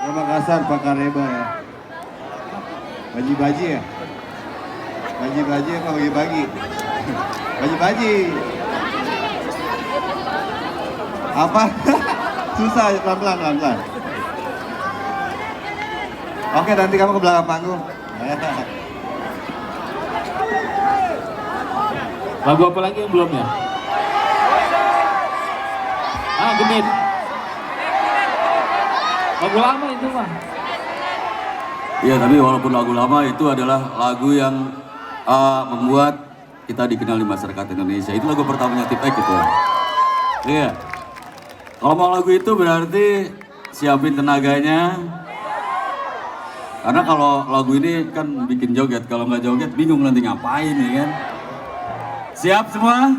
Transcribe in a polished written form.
Makassar Pak Kareba ya. Baji-baji ya? Baji-baji apa bagi-bagi? Baji-baji. Apa? Susah, pelan-pelan. Oke, nanti kamu ke belakang panggung. Lagu apa lagi yang belum ya? Genit. Lagu lama itu mah. Iya, tapi walaupun lagu lama itu adalah lagu yang membuat kita dikenal di masyarakat Indonesia. Itu lagu pertamanya Tipek gitu ya. Iya. Kalau mau lagu itu berarti siapin tenaganya. Karena kalau lagu ini kan bikin joget, kalau nggak joget bingung nanti ngapain ya kan. Siap semua?